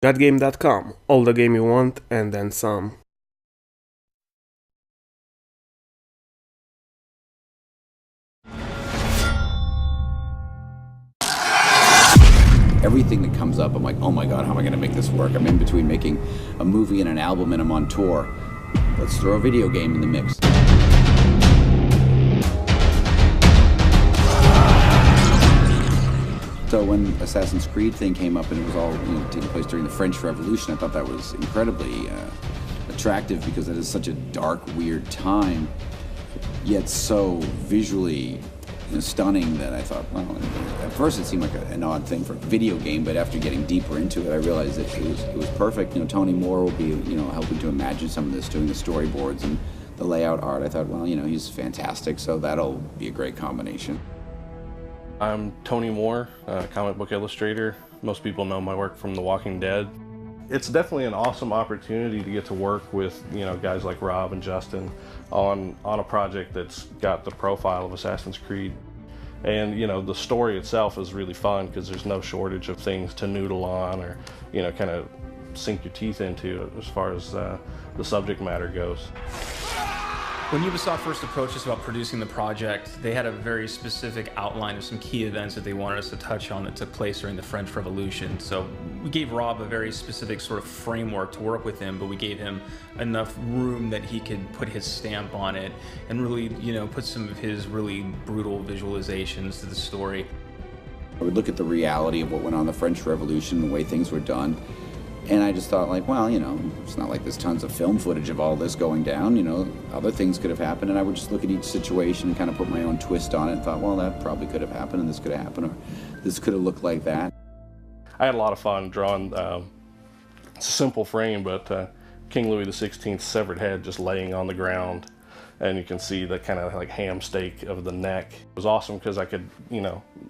Thatgame.com, all the game you want and then some. Everything that comes up, I'm like, oh my god, how am I going to make this work? I'm in between making a movie and an album and I'm on tour. Let's throw a video game in the mix. So when Assassin's Creed thing came up and it was all taking place during the French Revolution, I thought that was incredibly attractive because it is such a dark, weird time, yet so visually stunning that I thought, well, at first it seemed like an odd thing for a video game, but after getting deeper into it, I realized that it was perfect. Tony Moore will be, helping to imagine some of this, doing the storyboards and the layout art. I thought, well, he's fantastic, so that'll be a great combination. I'm Tony Moore, comic book illustrator. Most people know my work from The Walking Dead. It's definitely an awesome opportunity to get to work with, guys like Rob and Justin on a project that's got the profile of Assassin's Creed. And, the story itself is really fun because there's no shortage of things to noodle on or, kind of sink your teeth into as far as the subject matter goes. When Ubisoft first approached us about producing the project, they had a very specific outline of some key events that they wanted us to touch on that took place during the French Revolution. So we gave Rob a very specific sort of framework to work with him, but we gave him enough room that he could put his stamp on it and really, put some of his really brutal visualizations to the story. I would look at the reality of what went on in the French Revolution, the way things were done, and I just thought, it's not like there's tons of film footage of all this going down, other things could have happened, and I would just look at each situation and kind of put my own twist on it and thought, well, that probably could have happened, and this could have happened, or this could have looked like that. I had a lot of fun drawing, it's a simple frame, but King Louis XVI's severed head just laying on the ground, and you can see the kind of like ham steak of the neck. It was awesome because I could,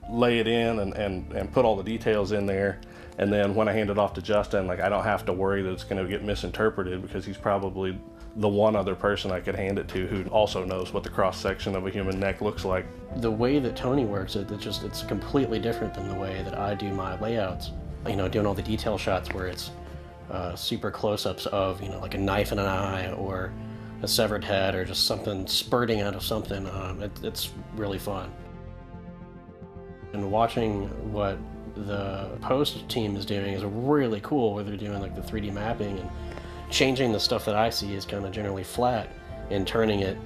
lay it in and put all the details in there. And then when I hand it off to Justin, I don't have to worry that it's going to get misinterpreted because he's probably the one other person I could hand it to who also knows what the cross-section of a human neck looks like. The way that Tony works, it's completely different than the way that I do my layouts. Doing all the detail shots where it's super close-ups of, like a knife in an eye or a severed head or just something spurting out of something. It's really fun. And watching what the post team is doing is really cool, where they're doing like the 3D mapping and changing the stuff that I see is kind of generally flat and turning it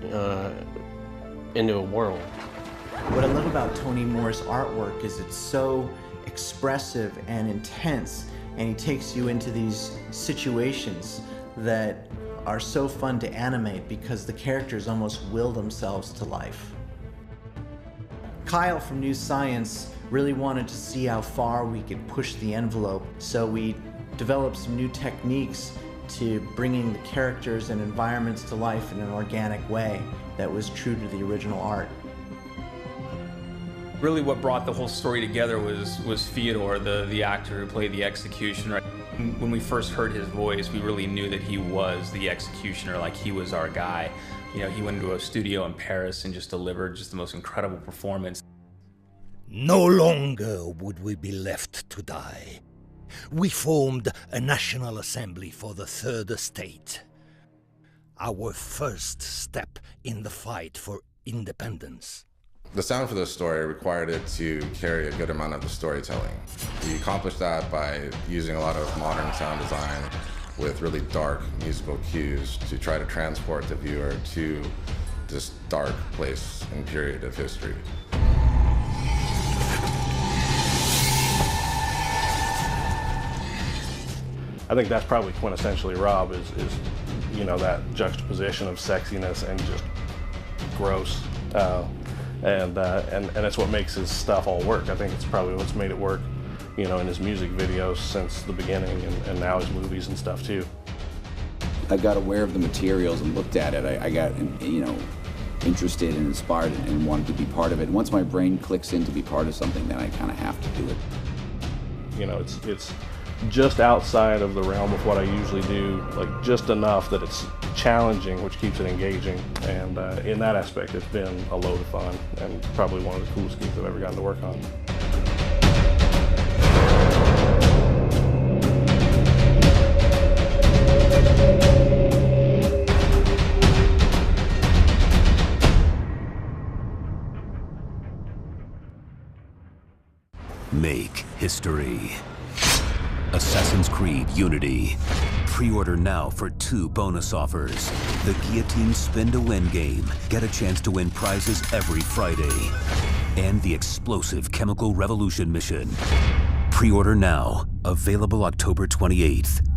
into a world. What I love about Tony Moore's artwork is it's so expressive and intense, and he takes you into these situations that are so fun to animate because the characters almost will themselves to life. Kyle from New Science really wanted to see how far we could push the envelope, so we developed some new techniques to bringing the characters and environments to life in an organic way that was true to the original art. Really what brought the whole story together was Fyodor, the actor who played the executioner. When we first heard his voice, we really knew that he was the executioner, like he was our guy. He went into a studio in Paris and just delivered just the most incredible performance. No longer would we be left to die. We formed a National Assembly for the Third Estate. Our first step in the fight for independence. The sound for this story required it to carry a good amount of the storytelling. We accomplished that by using a lot of modern sound design with really dark musical cues to try to transport the viewer to this dark place and period of history. I think that's probably quintessentially Rob is that juxtaposition of sexiness and just gross. And it's what makes his stuff all work. I think it's probably what's made it work, in his music videos since the beginning and now his movies and stuff too. I got aware of the materials and looked at it. I got, interested and inspired and wanted to be part of it. And once my brain clicks in to be part of something, then I kind of have to do it. It's just outside of the realm of what I usually do, like just enough that it's challenging, which keeps it engaging. And in that aspect, it's been a load of fun and probably one of the coolest games I've ever gotten to work on. Make history. Assassin's Creed Unity. Pre-order now for 2 bonus offers. The Guillotine Spin to Win game. Get a chance to win prizes every Friday. And the explosive Chemical Revolution mission. Pre-order now. Available October 28th.